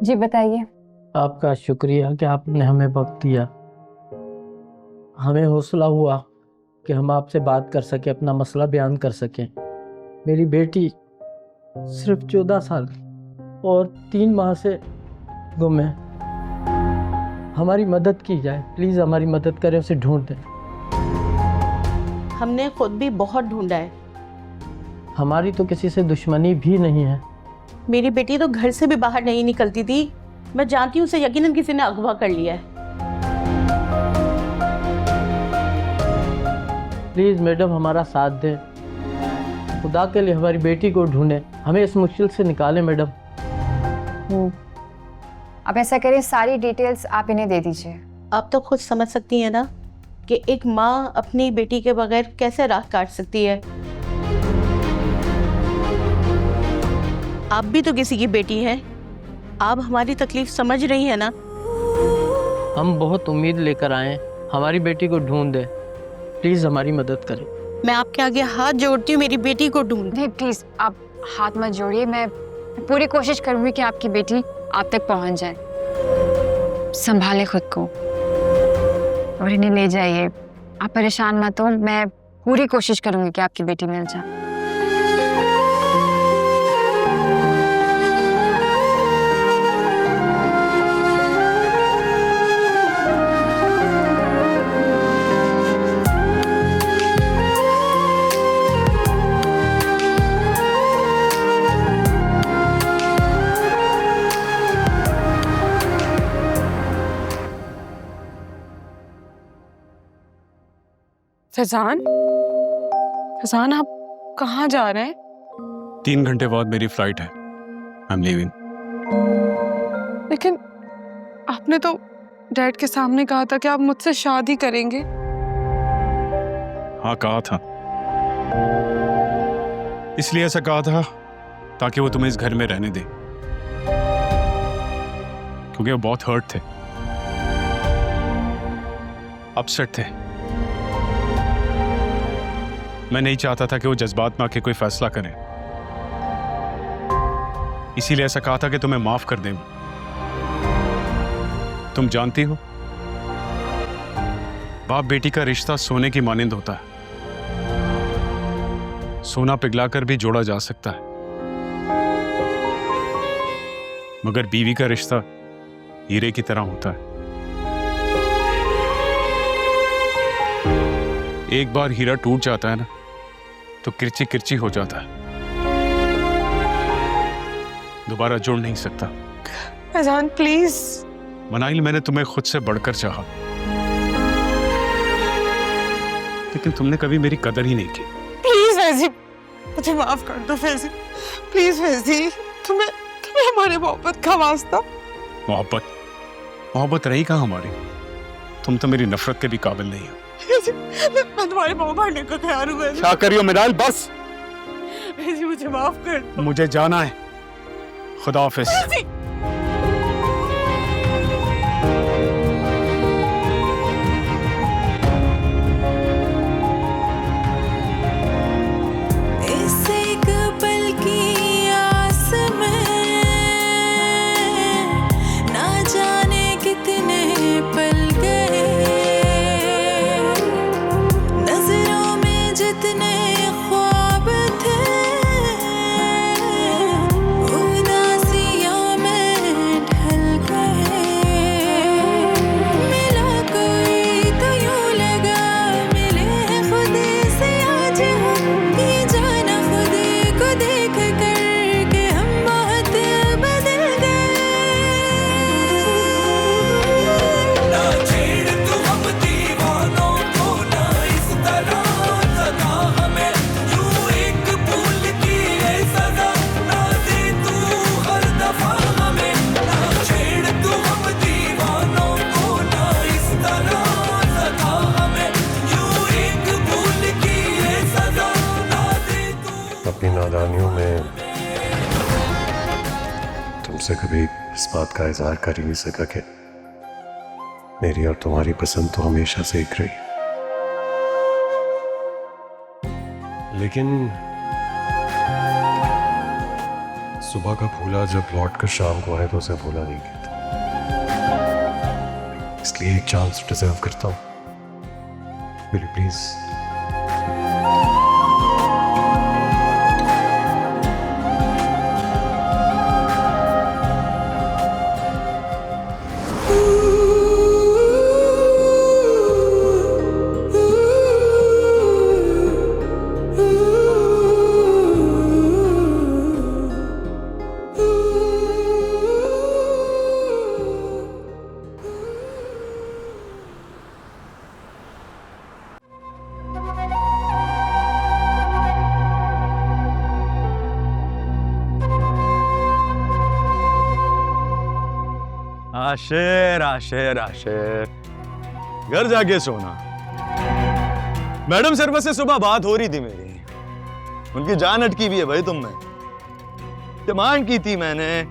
जी बताइए। आपका शुक्रिया कि आपने हमें वक्त दिया। हमें हौसला हुआ कि हम आपसे बात कर सकें, अपना मसला बयान कर सकें। मेरी बेटी सिर्फ 14 साल और 3 माह से गुम है। हमारी मदद की जाए, प्लीज़ हमारी मदद करें, उसे ढूंढ दें। हमने खुद भी बहुत ढूंढा है। हमारी तो किसी से दुश्मनी भी नहीं है। मेरी बेटी तो घर से भी बाहर नहीं निकलती थी। मैं जानती हूँ उसे यकीनन किसी ने अगवा कर लिया है। प्लीज़ मैडम हमारा साथ दें, खुदा के लिए हमारी बेटी को ढूंढें, हमें इस मुश्किल से निकालें मैडम। आप ऐसा करें, सारी डिटेल्स आप इन्हें दे दीजिए। आप तो खुद समझ सकती हैं ना कि एक माँ अपनी बेटी के बगैर कैसे राह काट सकती है। आप भी तो किसी की बेटी हैं। आप हमारी तकलीफ समझ रही हैं ना। हम बहुत उम्मीद लेकर आए, हमारी बेटी को ढूंढ दें, प्लीज़ हमारी मदद करें। मैं आपके आगे हाथ जोड़ती हूँ, मेरी बेटी को ढूंढ। नहीं प्लीज़ आप हाथ मत जोड़िए। मैं पूरी कोशिश करूँगी कि आपकी बेटी आप तक पहुँच जाए। संभालें खुद को और इन्हें ले जाइए। आप परेशान मत हो, मैं पूरी कोशिश करूँगी कि आपकी बेटी मिल जाए। फैजान, फैजान आप कहाँ जा रहे हैं? 3 घंटे बाद मेरी फ्लाइट है। I am leaving. लेकिन आपने तो डैड के सामने कहा था कि आप मुझसे शादी करेंगे। हाँ कहा था, इसलिए ऐसा कहा था ताकि वो तुम्हें इस घर में रहने दे, क्योंकि वो बहुत हर्ट थे, अपसेट थे। मैं नहीं चाहता था कि वो जज्बात में आके कोई फैसला करें, इसीलिए ऐसा कहा था कि तुम्हें माफ कर दें। तुम जानती हो, बाप बेटी का रिश्ता सोने की मानिंद होता है। सोना पिघलाकर भी जोड़ा जा सकता है, मगर बीवी का रिश्ता हीरे की तरह होता है। एक बार हीरा टूट जाता है ना, तो किरची किरची हो जाता है, दोबारा जुड़ नहीं सकता। फैजान प्लीज। मनाइल, मैंने तुम्हें खुद से बढ़कर चाहा, लेकिन तुमने कभी मेरी कदर ही नहीं की। प्लीज फैजी, मुझे माफ कर दो फैजी, प्लीज फैजी। तुम्हें हमारे मोहब्बत का वास्ता। मोहब्बत रही कहाँ हमारी? तुम तो मेरी नफरत के भी काबिल नहीं हो। मैं तुम्हारे मुंह भरने को तैयार हूँ। क्या करियो मिनाल, बस मुझे माफ कर दो। मुझे जाना है। खुदा हाफिज। नादानियों में तुमसे कभी इस बात का इजहार कर ही नहीं सका कि मेरी और तुम्हारी पसंद तो हमेशा से एक रही, लेकिन सुबह का भूला जब लौट कर शाम को आए तो उसे भूला नहीं कहता, इसलिए एक चांस डिजर्व करता हूँ। Will you please? Ashir Ashir Ashir, घर जाके सोना। मैडम सरवत से सुबह बात हो रही थी मेरी, उनकी जान अटकी हुई है भाई तुम में। डिमांड की थी मैंने,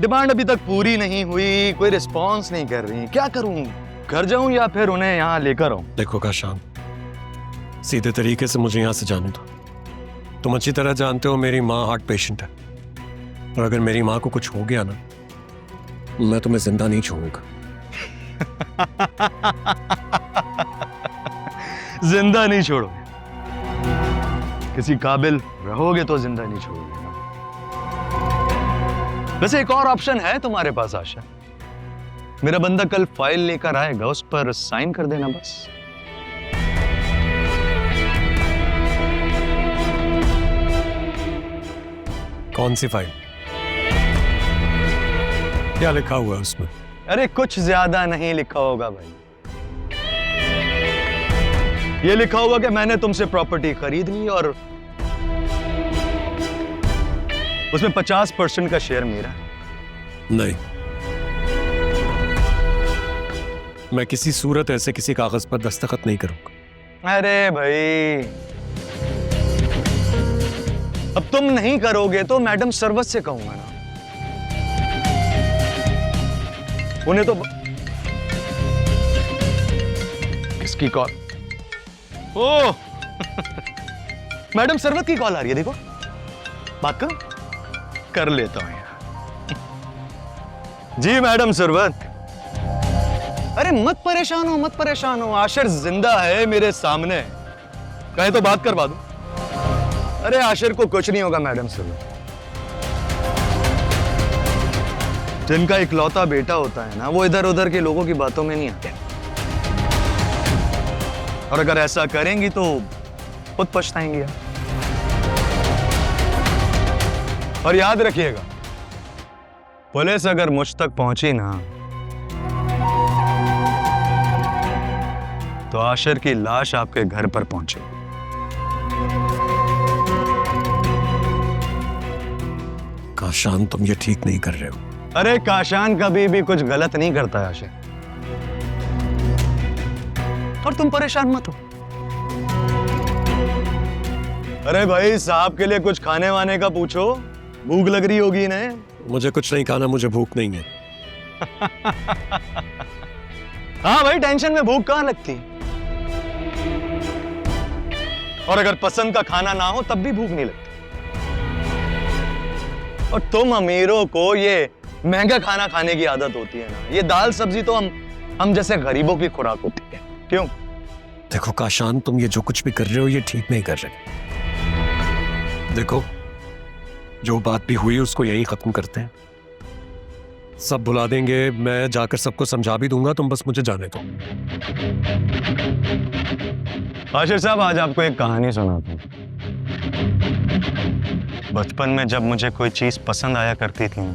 डिमांड अभी तक पूरी नहीं हुई, कोई रिस्पॉन्स नहीं कर रही। क्या करूं, घर जाऊं या फिर उन्हें यहाँ लेकर आऊं? देखो काशान, सीधे तरीके से मुझे यहाँ से जाने दो। तुम अच्छी तरह जानते हो मेरी माँ हार्ट पेशेंट है, और अगर मेरी माँ को कुछ हो गया ना, मैं तुम्हें जिंदा नहीं छोड़ूंगा। जिंदा नहीं छोड़ोगे? किसी काबिल रहोगे तो जिंदा नहीं छोड़ोगे ना। वैसे एक और ऑप्शन है तुम्हारे पास आशा। मेरा बंदा कल फाइल लेकर आएगा, उस पर साइन कर देना बस। कौन सी फाइल? क्या लिखा हुआ है उसमें? अरे कुछ ज्यादा नहीं लिखा होगा भाई। ये लिखा होगा कि मैंने तुमसे प्रॉपर्टी खरीद ली और उसमें 50% का शेयर मेरा। नहीं, मैं किसी सूरत ऐसे किसी कागज पर दस्तखत नहीं करूंगा। अरे भाई, अब तुम नहीं करोगे तो मैडम सरवत से कहूंगा ना। उन्हें तो किसकी कॉल? ओ मैडम सरवत की कॉल आ रही है, देखो बात कर लेता हूं यार। जी मैडम सरवत। अरे मत परेशान हो, मत परेशान हो, आशिर जिंदा है मेरे सामने, कहे तो बात करवा दूं। अरे आशिर को कुछ नहीं होगा मैडम सरवत। जिनका इकलौता बेटा होता है ना, वो इधर उधर के लोगों की बातों में नहीं आते, और अगर ऐसा करेंगी तो खुद पछताएंगी आप। और याद रखिएगा, पुलिस अगर मुझ तक पहुंची ना, तो आशिर की लाश आपके घर पर पहुंचेगी। काशान, तुम ये ठीक नहीं कर रहे हो। अरे काशान कभी भी कुछ गलत नहीं करता है आशिर, और तुम परेशान मत हो। अरे भाई, साहब के लिए कुछ खाने वाने का पूछो, भूख लग रही होगी इन्हें। मुझे कुछ नहीं खाना, मुझे भूख नहीं है। हाँ भाई, टेंशन में भूख कहाँ लगती, और अगर पसंद का खाना ना हो तब भी भूख नहीं लगती। और तुम अमीरों को ये महंगा खाना खाने की आदत होती है ना, ये दाल सब्जी तो हम जैसे गरीबों की खुराक होती है। क्यों? देखो काशान, तुम ये जो कुछ भी कर रहे हो ये ठीक नहीं कर रहे। देखो, जो बात भी हुई उसको यहीं खत्म करते हैं, सब भुला देंगे। मैं जाकर सबको समझा भी दूंगा, तुम बस मुझे जाने दो। आशिर साहब, आज आपको एक कहानी सुनाता हूं। बचपन में जब मुझे कोई चीज पसंद आया करती थी,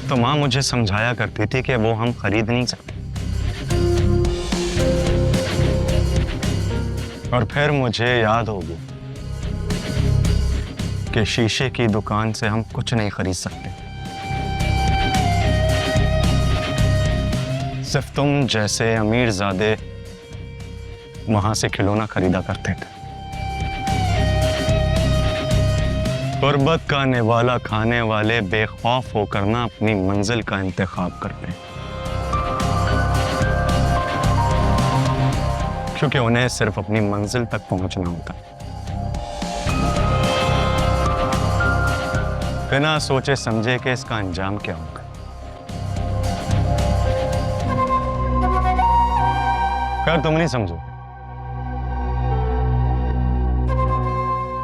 तो माँ मुझे समझाया करती थी कि वो हम खरीद नहीं सकते, और फिर मुझे याद हो गया कि शीशे की दुकान से हम कुछ नहीं खरीद सकते। सिर्फ तुम जैसे अमीरजादे वहां से खिलौना खरीदा करते थे। गुर्बत का निवाला खाने वाले बेखौफ होकर ना अपनी मंजिल का इंतखाब करते हैं, क्योंकि उन्हें सिर्फ अपनी मंजिल तक पहुंचना होता है। बिना सोचे समझे कि इसका अंजाम क्या होगा। खैर तुम नहीं समझो,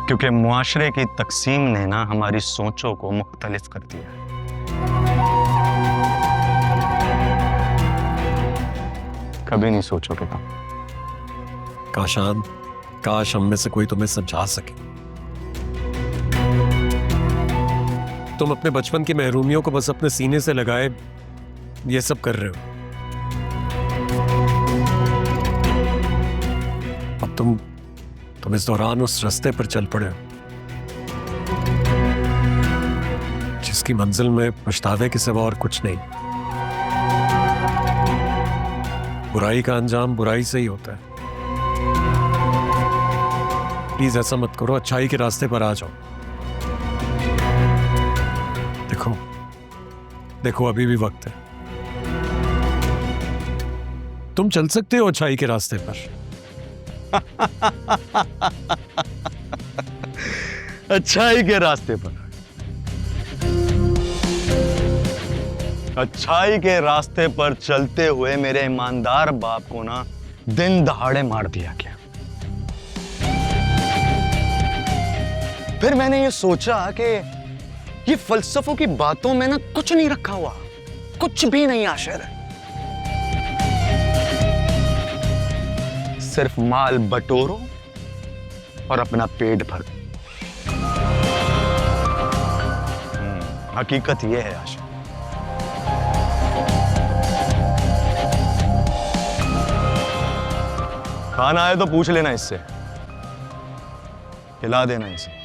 क्योंकि मुआशरे की तकसीम ने ना हमारी सोचों को मुख्तलिफ कर दिया है। कभी नहीं सोचोगे तुम। काशान, काश हम में से कोई तुम्हें समझा सके। तुम अपने बचपन की महरूमियों को बस अपने सीने से लगाए ये सब कर रहे हो। अब तुम इस दौरान उस रास्ते पर चल पड़े हो जिसकी मंजिल में पछतावे के सिवा और कुछ नहीं। बुराई का अंजाम बुराई से ही होता है। प्लीज ऐसा मत करो, अच्छाई के रास्ते पर आ जाओ। देखो अभी भी वक्त है। तुम चल सकते हो अच्छाई के रास्ते पर। अच्छाई के रास्ते पर, अच्छाई के रास्ते पर चलते हुए मेरे ईमानदार बाप को ना दिन दहाड़े मार दिया गया। फिर मैंने ये सोचा कि ये फलसफों की बातों में ना कुछ नहीं रखा हुआ, कुछ भी नहीं आशिर। सिर्फ माल बटोरो और अपना पेट भरो। हकीकत ये है आशिर। खाना है तो पूछ लेना इससे, खिला देना इसे।